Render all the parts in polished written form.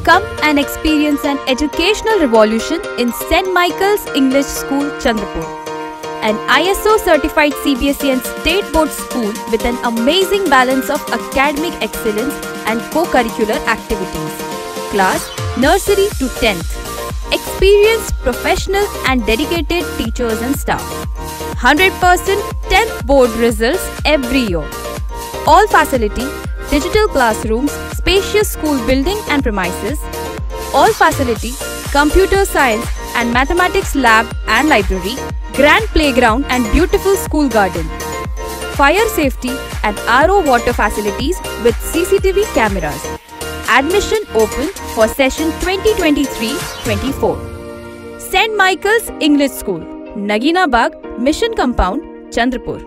Come and experience an educational revolution in St. Michael's English School, Chandrapur. An ISO certified CBSE and state board school with an amazing balance of academic excellence and co-curricular activities. Class nursery to 10th. Experienced, professional and dedicated teachers and staff. 100% 10th board results every year. All facility, digital classrooms, spacious school building and premises. All facility, computer science and mathematics lab and library. Grand playground and beautiful school garden. Fire safety and RO water facilities with CCTV cameras. Admission open for session 2023-24. St. Michael's English School, Nagina Bagh, Mission Compound, Chandrapur.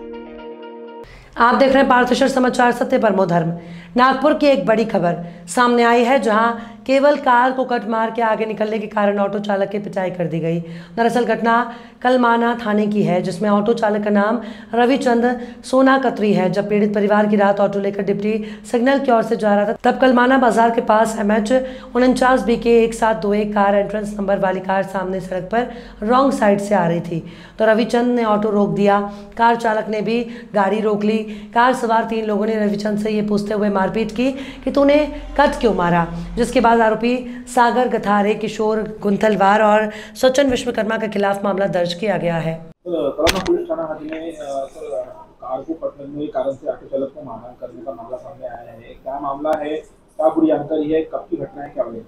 आप देख रहे हैं पार्थेश्वर समाचार सत्य परमो धर्म। नागपुर की एक बड़ी खबर सामने आई है, जहां केवल कार को कट मार के आगे निकलने के कारण ऑटो चालक की पिटाई कर दी गई। दरअसल घटना कलमाना थाने की है, जिसमें ऑटो चालक का नाम रविचंद्र सोनाकत्री है। जब पीड़ित परिवार की रात ऑटो लेकर डिप्टी सिग्नल की ओर से जा रहा था, तब कलमाना बाजार के पास MH 49 BK 1721 car entrance number वाली कार सामने सड़क पर रॉन्ग साइड से आ रही थी, तो रविचंद्र ने ऑटो रोक दिया। कार चालक ने भी गाड़ी रोक ली। कार सवार 3 लोगों ने रविचंद्र से ये पूछते हुए मारपीट की कि तूने कट क्यों मारा, जिसके बाद आरोपी सागर गथारे, किशोर गुंथलवार और सचिन विश्वकर्मा के खिलाफ मामला दर्ज किया गया है। पुलिस थाना में कार को कट लगने के कारण से ऑटो चालक को मारहाण करने का मामला सामने आया है। क्या मामला है, क्या पूरी जानकारी है, कब की घटना है, क्या वजह?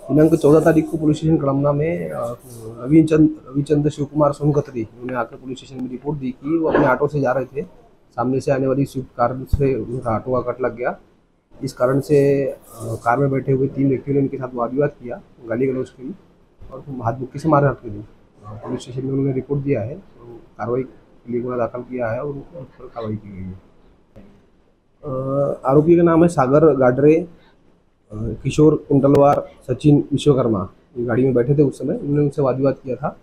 दिनांक 14 तारीख को पुलिस स्टेशन कड़मना में रविचंद्र शिव कुमार सोनकत्री उन्होंने आकर पुलिस स्टेशन में रिपोर्ट दी कि वो अपने ऑटो से जा रहे थे। सामने से आने वाली स्विफ्ट कार से उनका ऑटो का कट लग गया। इस कारण से कार में बैठे हुए 3 व्यक्तियों ने उनके साथ वाद विवाद किया, गाली गलौज की और हाथ मुक्की से मारहाण कर दी। पुलिस स्टेशन में उन्होंने रिपोर्ट दिया है, तो कार्रवाई के लिए गुना दाखिल किया है और उन पर कार्रवाई की गई है। आरोपी का नाम है सागर गाडरे, किशोर कुंटलवार, सचिन विश्वकर्मा। गाड़ी में बैठे थे उस समय, उन्होंने उनसे वाद विवाद किया था।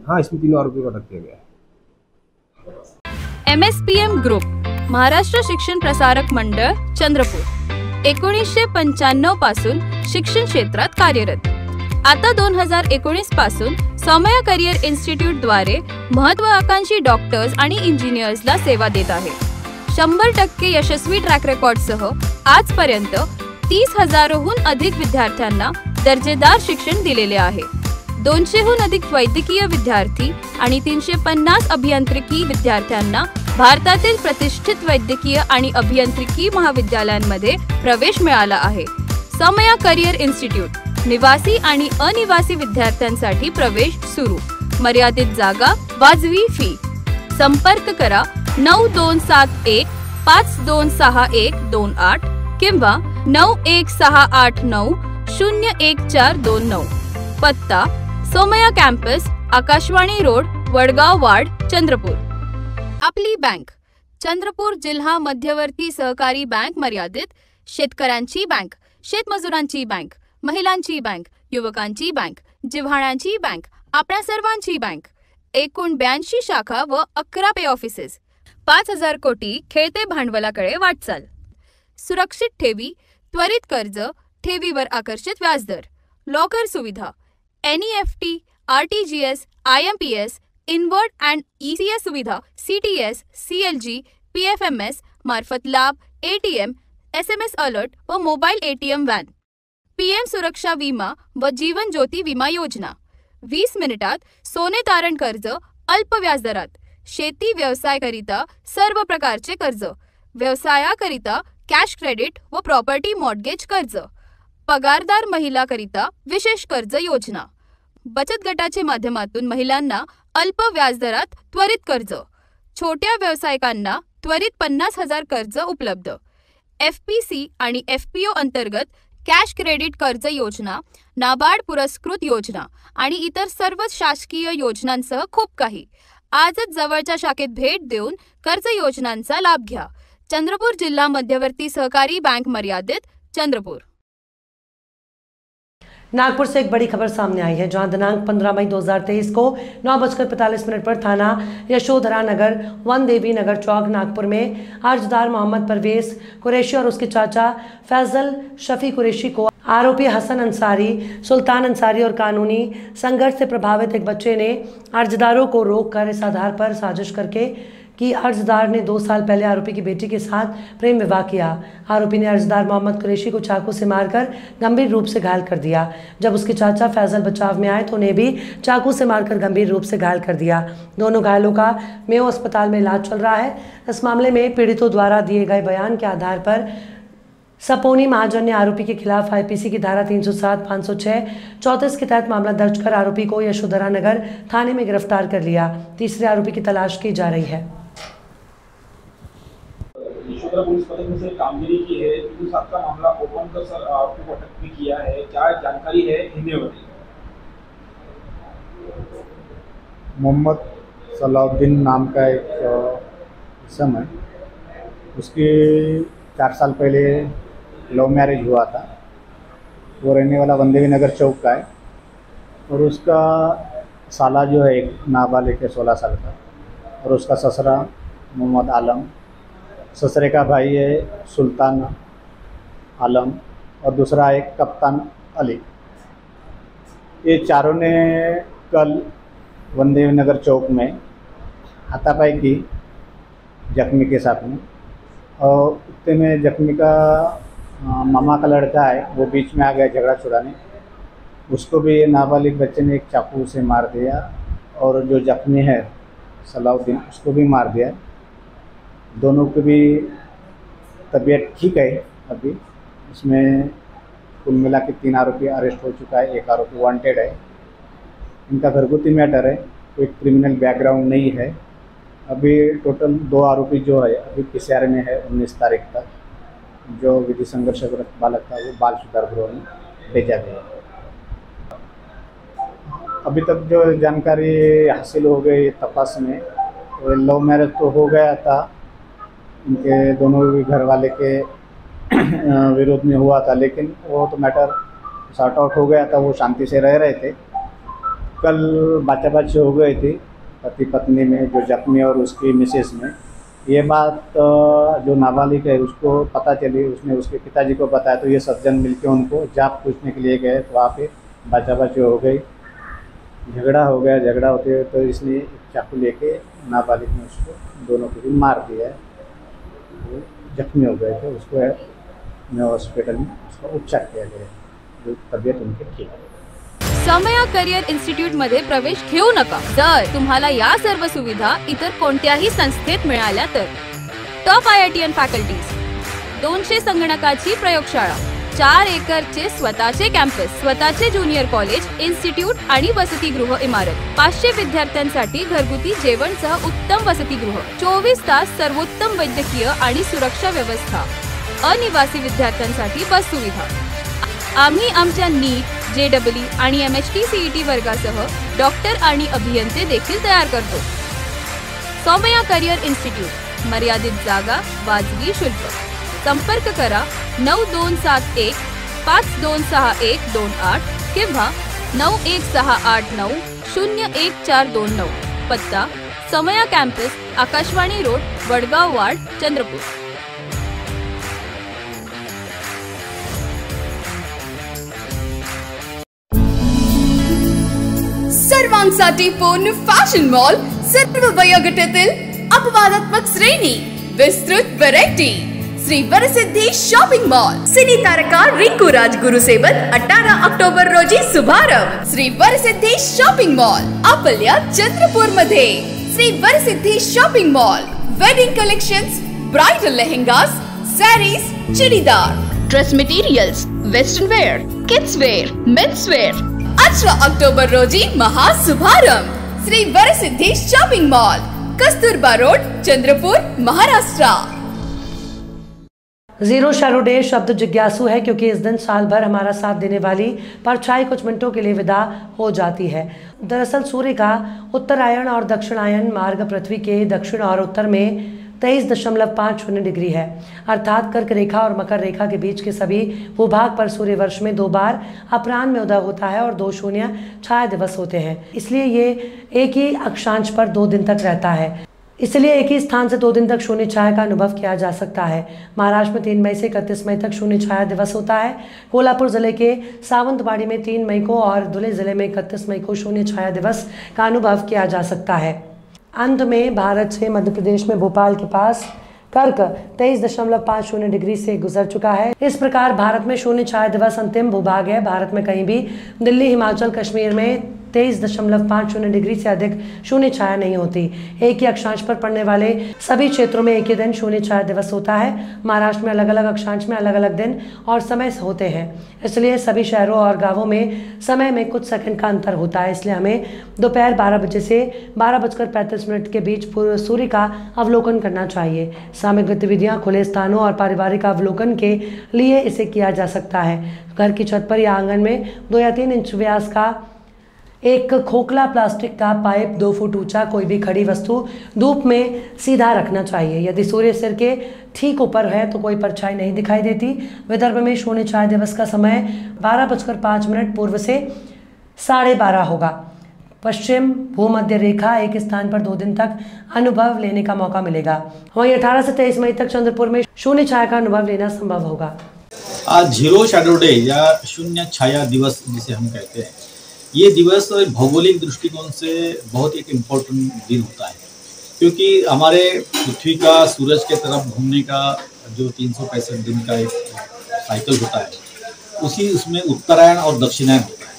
हाँ, इसमें 3 आरोपियों को अटक किया गया है। MSPM ग्रुप, महाराष्ट्र शिक्षण प्रसारक मंडळ, चंद्रपूर 1995 पासून शिक्षण क्षेत्रात कार्यरत। आता 2019 पासून सौम्या करिअर इन्स्टिट्यूट द्वारे महत्वाकांक्षी डॉक्टर्स आणि इंजिनियर्सला सेवा देत आहे। 100% यशस्वी ट्रॅक रेकॉर्डसह आजपर्यंत 30,000हून अधिक विद्यार्थ्यांना दर्जेदार शिक्षण दिलेले आहे। 200हून अधिक वैद्यकीय विद्यार्थी आणि 350 अभियांत्रिकी विद्यार्थ्यांना भारतातील प्रतिष्ठित वैद्यकीय आणि अभियांत्रिकी महाविद्यालयांमध्ये प्रवेश मिळाला आहे। सौम्या करिअर इन्स्टिट्यूट, निवासी आणि अनिवासी विद्यार्थ्यांसाठी प्रवेश सुरू। मर्यादित जागा, वाजवी फी। संपर्क करा 9271 526128 किंवा 91689 01429। पत्ता Saumya campus, Akashvani road, Wadgaon ward, Chandrapur. आपली बँक, चंद्रपूर जिल्हा मध्यवर्ती सहकारी बँक मर्यादित, शेतकऱ्यांची बँक, शेतमजुरांची बँक, महिलांची बँक, युवकांची बँक, जिव्हाळ्यांची बँक, आपल्या सर्वांची बँक। एकूण 82 शाखा व 11 पे ऑफिसेस। 5,000 कोटी खेळते भांडवलाकडे वाटचाल। सुरक्षित ठेवी, त्वरित कर्ज, ठेवीवर आकर्षित व्याजदर, लॉकर सुविधा, NEFT, RTGS, IMPS, inward and ECS सुविधा, CTS, CLG, PFMS मार्फत लाभ, ATM, SMS अलर्ट व मोबाईल ATM व्हॅन। PM सुरक्षा विमा व जीवन ज्योती विमा योजना। 20 मिनिटात सोने तारण कर्ज अल्प व्याजदरात। शेती व्यवसायाकरिता सर्व प्रकारचे कर्ज, व्यवसायाकरिता कॅश क्रेडिट व प्रॉपर्टी मॉर्टगेज कर्ज, पगारदार महिलाकरिता विशेष कर्ज योजना। बचत गटाच्या माध्यमातून महिलांना अल्प व्याजदरात त्वरित कर्ज, छोट्या व्यावसायिकांना त्वरित 50,000 कर्ज उपलब्ध। FPC आणि FPO अंतर्गत कॅश क्रेडिट कर्ज योजना, नाबार्ड पुरस्कृत योजना आणि इतर सर्व शासकीय योजनांसह खूप काही। आजच जवळच्या शाखेत भेट देऊन कर्ज योजनांचा लाभ घ्या। चंद्रपूर जिल्हा मध्यवर्ती सहकारी बँक मर्यादित, चंद्रपूर। नागपुर से एक बड़ी खबर सामने आई है, जहां दिनांक 15 मई 2023 को 9:45 पर थाना यशोधरा नगर वन देवी नगर चौक नागपुर में अर्जदार मोहम्मद परवेज कुरैशी और उसके चाचा फैजल शफी कुरैशी को आरोपी हसन अंसारी, सुल्तान अंसारी और कानूनी संघर्ष से प्रभावित एक बच्चे ने अर्जदारों को रोककर इस आधार पर साजिश करके कि अर्जदार ने 2 साल पहले आरोपी की बेटी के साथ प्रेम विवाह किया। आरोपी ने अर्जदार मोहम्मद कुरैशी को चाकू से मारकर गंभीर रूप से घायल कर दिया। जब उसके चाचा फैजल बचाव में आए तो उन्हें भी चाकू से मारकर गंभीर रूप से घायल कर दिया। दोनों घायलों का मेयो अस्पताल में इलाज चल रहा है। इस मामले में पीड़ितों द्वारा दिए गए बयान के आधार पर सपोनी महाजन ने आरोपी के खिलाफ आईपीसी की धारा 307, 506, 34 के तहत मामला दर्ज कर आरोपी को यशोधरा नगर थाने में गिरफ्तार कर लिया। तीसरे आरोपी की तलाश की जा रही है। यशोधरा पुलिस पथक ने सर कामगिरी की है, 307 का मामला ओपन कर सर आरोपी को अटक भी किया है, क्या जानकारी है हिंदी में बताइए। मोहम्मद सलाउद्दीन नाम का एक इसम है, उसके 4 साल पहले लव मैरिज हुआ था। वो रहने वाला वनदेवी नगर चौक का है और उसका साला जो है एक नाबालिग है 16 साल का, और उसका ससरा मोहम्मद आलम, ससरे का भाई है सुल्तान आलम और दूसरा एक कप्तान अली। ये चारों ने कल वनदेवी नगर चौक में हाथापाई की जख्मी के साथ में, और उतने में जख्मी का मामा का लड़का है, वो बीच में आ गया झगड़ा छुड़ाने। उसको भी नाबालिग बच्चे ने एक चाकू से मार दिया और जो जख्मी है सलाउद्दीन उसको भी मार दिया। दोनों की भी तबीयत ठीक है अभी। इसमें कुल मिला के 3 आरोपी अरेस्ट हो चुका है, 1 आरोपी वांटेड है। इनका घरगुती मैटर है, कोई क्रिमिनल बैकग्राउंड नहीं है। अभी टोटल 2 आरोपी जो है अभी पीसीआर में है 19 तारीख तक। जो विधि संघर्षग्रस्त बालक था वो बाल सुधार गृह में भेजा गया। अभी तक जो जानकारी हासिल हो गई तपास में, तो लव मैरिज तो हो गया था, इनके दोनों भी घर वाले के विरोध में हुआ था, लेकिन वो तो मैटर सॉर्ट आउट हो गया था, वो शांति से रह रहे थे। कल बाचाबाची हो गई थी पति पत्नी में, जो जख्मी और उसकी मिसेस में। ये बात जो नाबालिग है उसको पता चली, उसने उसके पिताजी को बताया, तो ये सज्जन मिलके उनको जाप पूछने के लिए गए, तो वहाँ पे बाचाबाची हो गई, झगड़ा हो गया। झगड़ा होते हुए तो इसने चाकू लेके नाबालिग ने उसको दोनों को भी मार दिया। वो जख्मी हो गए थे, उसको मैं हॉस्पिटल में उसका उपचार किया गया, जो तबीयत उनकी ठीक है। समया करिअर इन्स्टिट्यूट मध्ये प्रवेश घेऊ नका जर तुम्हाला या सर्व सुविधा इतर कोणत्याही संस्थेत मिळाल्या तर टॉप IITian फॅकल्टीज, 200 संगणकाची प्रयोगशाळा, 4 एकरचे स्वतःचे कॅम्पस, स्वतःचे ज्युनियर कॉलेज, इन्स्टिट्यूट आणि वसतिगृह इमारत, 500 विद्यार्थ्यांसाठी घरगुती जेवणसह उत्तम वसतिगृह, 24 तास सर्वोत्तम वैद्यकीय आणि सुरक्षा व्यवस्था, अनिवासी विद्यार्थ्यांसाठी बस सुविधा। आम्ही आमच्या नीट, JEE आणि MHT CET वर्गासह डॉक्टर आणि अभियंते देखील तयार करतो। सौम्या करिअर इन्स्टिट्यूट, मर्यादित जागा, वाजवी शुल्क। संपर्क करा 9271 526128 किंवा 91689 01429। पत्ता Samaya campus, Akashvani road, Wadgaon ward, Chandrapur. सर्वांसाठी पूर्ण फॅशन मॉल, सर्व वयोगटातील अपवादात्मक श्रेणी, विस्तृत व्हरायटी। श्री वरसिद्धी शॉपिंग मॉल, सिनी तारका रिंकू राजगुरुसेवत 18 ऑक्टोबर रोजी शुभारंभ। श्री वरसिद्धी शॉपिंग मॉल आपल्या चंद्रपूर मध्ये। Shri Varasiddhi shopping mall, wedding collections, bridal लेहंगास, saris, churidar, dress materials, western wear, kids wear, men's wear. 18 October रोजी महाशुभारंभ। Shri Varasiddhi shopping mall, Kasturba road, Chandrapur, Maharashtra. Zero shadow day शब्द जिज्ञासु है, क्योंकि इस दिन साल भर हमारा साथ देने वाली परछाई कुछ मिनटों के लिए विदा हो जाती है। दरअसल सूर्य का उत्तरायण और दक्षिणायन मार्ग पृथ्वी के दक्षिण और उत्तर में 23.50 डिग्री है। अर्थात कर्क रेखा और मकर रेखा के बीच के सभी भूभाग पर सूर्य वर्ष में 2 बार अपराह्न में उदय होता है और 2 शून्य छाया दिवस होते हैं। इसलिए ये एक ही अक्षांश पर 2 दिन तक रहता है। इसलिए एक ही स्थान से 2 दिन तक शून्य छाया का अनुभव किया जा सकता है। महाराष्ट्र में 3 मई से 31 मई तक शून्य छाया दिवस होता है। कोल्हापुर जिले के सावंतवाड़ी में 3 मई को और धुले जिले में 31 मई को शून्य छाया दिवस का अनुभव किया जा सकता है। अंत में भारत से मध्य प्रदेश में भोपाल के पास कर्क 23.50 डिग्री से गुजर चुका है। इस प्रकार भारत में शून्य छाया दिवस अंतिम भूभाग है। भारत में कहीं भी दिल्ली, हिमाचल, कश्मीर में 23.50 डिग्री से अधिक शून्य छाया नहीं होती। एक ही अक्षांश पर पड़ने वाले सभी क्षेत्रों में एक ही दिन शून्य छाया दिवस होता है। महाराष्ट्र में अलग अलग अक्षांश में अलग अलग दिन और समय होते हैं, इसलिए सभी शहरों और गांवों में समय में कुछ सेकंड का अंतर होता है। इसलिए हमें दोपहर 12 बजे से 12:35 के बीच पूर्व सूर्य का अवलोकन करना चाहिए। सामूहिक गतिविधियाँ, खुले स्थानों और पारिवारिक अवलोकन के लिए इसे किया जा सकता है। घर की छत पर या आंगन में 2 या 3 इंच व्यास का एक खोखला प्लास्टिक का पाइप 2 फुट ऊंचा कोई भी खड़ी वस्तु धूप में सीधा रखना चाहिए। यदि सूर्य सिर के ठीक ऊपर है तो कोई परछाई नहीं दिखाई देती। विदर्भ में शून्य छाया दिवस का समय 12:05 पूर्व से 12:30 होगा। पश्चिम भूमध्य रेखा एक स्थान पर 2 दिन तक अनुभव लेने का मौका मिलेगा। वहीं 18 से 23 मई तक चंद्रपुर में शून्य छाया का अनुभव लेना संभव होगा। आज जीरो शैडो डे या शून्य छाया दिवस जिसे हम कहते हैं, ये दिवस भौगोलिक दृष्टिकोण से बहुत एक इम्पोर्टेंट दिन होता है, क्योंकि हमारे पृथ्वी का सूरज के तरफ घूमने का जो 365 दिन का एक साइकिल होता है, उसमें उत्तरायण और दक्षिणायन होता है।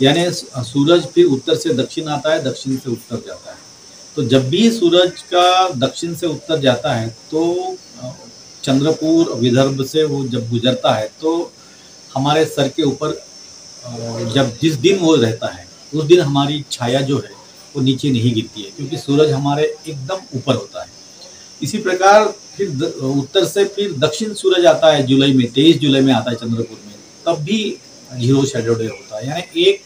यानी सूरज फिर उत्तर से दक्षिण आता है, दक्षिण से उत्तर जाता है। तो जब भी सूरज का दक्षिण से उत्तर जाता है तो चंद्रपुर विदर्भ से वो जब गुजरता है तो हमारे सर के ऊपर जब जिस दिन वो रहता है उस दिन हमारी छाया जो है वो नीचे नहीं गिरती है, क्योंकि सूरज हमारे एकदम ऊपर होता है। इसी प्रकार फिर उत्तर से फिर दक्षिण सूरज आता है जुलाई में, 23 जुलाई में आता है चंद्रपुर में, तब भी जीरो शैडो डे होता है। यानी एक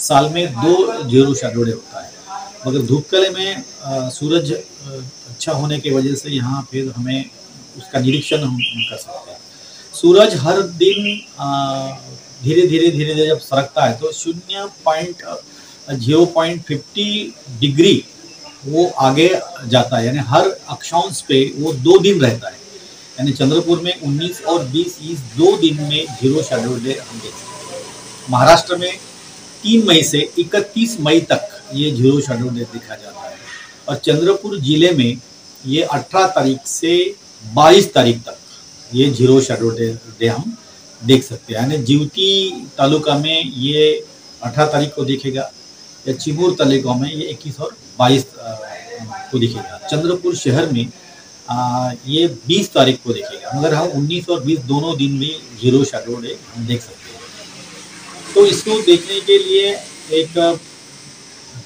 साल में 2 जीरो शैडो डे होता है। मगर धूपकले में सूरज अच्छा होने की वजह से यहाँ फिर हमें उसका निरीक्षण हम कर सकते हैं। सूरज हर दिन धीरे धीरे जब सरकता है तो 0.50 डिग्री वो आगे जाता है। यानी हर अक्षांश पे वो 2 दिन रहता है। यानी चंद्रपुर में 19 और 20 इस 2 दिन में जीरो शैडो डे हम देखते हैं। महाराष्ट्र में 3 मई से 31 मई तक ये जीरो शैडो डे देखा जाता है और चंद्रपुर जिले में ये 18 तारीख से 22 तारीख तक ये जीरो शैडो डे हम देख सकते हैं। यानी जीवती तालुका में ये 18 तारीख को दिखेगा या चिमूर तालुका में ये 21 और 22 को दिखेगा। चंद्रपुर शहर में ये 20 तारीख को दिखेगा। मगर हम 19 और 20 दोनों दिन भी जीरो शैडो डे हम देख सकते हैं। तो इसको देखने के लिए एक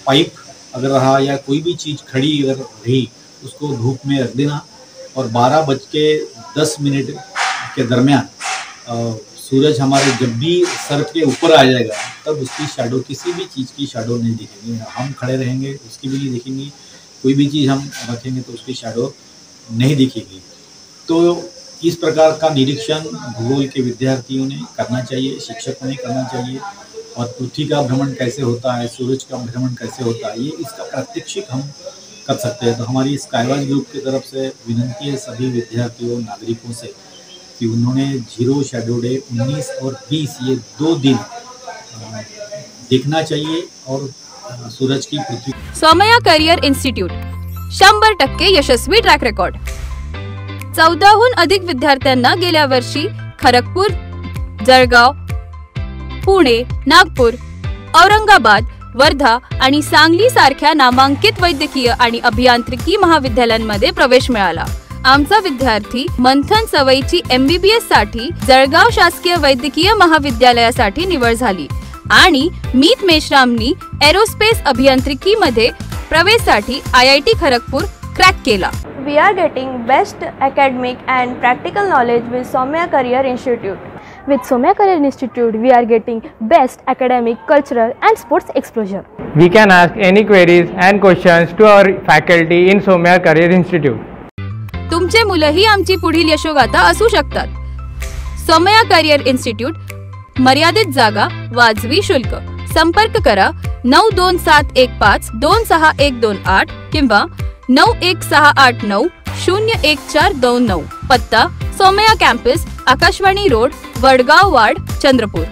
पाइप अगर रहा या कोई भी चीज़ खड़ी अगर रही उसको धूप में रख देना और 12:10 के दरमियान सूरज हमारे जब भी सर के ऊपर आ जाएगा तब उसकी शैडो, किसी भी चीज़ की शैडो नहीं दिखेगी। हम खड़े रहेंगे उसकी भी नहीं दिखेंगी, कोई भी चीज़ हम रखेंगे तो उसकी शैडो नहीं दिखेगी। तो इस प्रकार का निरीक्षण भूगोल के विद्यार्थियों ने करना चाहिए, शिक्षकों ने करना चाहिए। और पृथ्वी का भ्रमण कैसे होता है, सूरज का भ्रमण कैसे होता है, ये इसका प्रात्यक्षिक हम कर सकते हैं। तो हमारी स्काईवाइज ग्रुप की तरफ से विनंती है सभी विद्यार्थियों, नागरिकों से कि उन्होंने जीरो शैडो डे 19 और 20 ये 2 दिन देखना चाहिए और सूरज की पृथ्वी। सोमया करियर इन्स्टिट्यूट 100% यशस्वी ट्रॅक रेकॉर्ड। 14हून अधिक विद्यार्थ्यांना गेल्या वर्षी खरगपूर, जळगाव, पुणे, नागपूर, औरंगाबाद, वर्धा आणि सांगली सारख्या नामांकित वैद्यकीय आणि अभियांत्रिकी महाविद्यालयांमध्ये प्रवेश मिळाला। आमचा विद्यार्थी मंथन सवयीची MBBS साठी जळगाव शासकीय वैद्यकीय महाविद्यालयासाठी निवड झाली आणि मीत मेश्रामनी एरोस्पेस अभियांत्रिकी मध्ये प्रवेशासाठी IIT खरगपूर क्रॅक केला। We are getting best academic and practical knowledge with Somya Career Institute. With Somya Career Institute, we are getting best academic, cultural and sports exposure. We can ask any queries and questions to our faculty in Somya Career Institute. तुमचे मुलंही आमची पुढील यशोगाथा असू शकतात. Saumya career institute, मर्यादित जागा, वाजवी शुल्क. संपर्क करा 9271526128 किंवा 9168901429. पत्ता सौम्या कॅम्पस, आकाशवाणी रोड, वडगाव वाड, चंद्रपूर.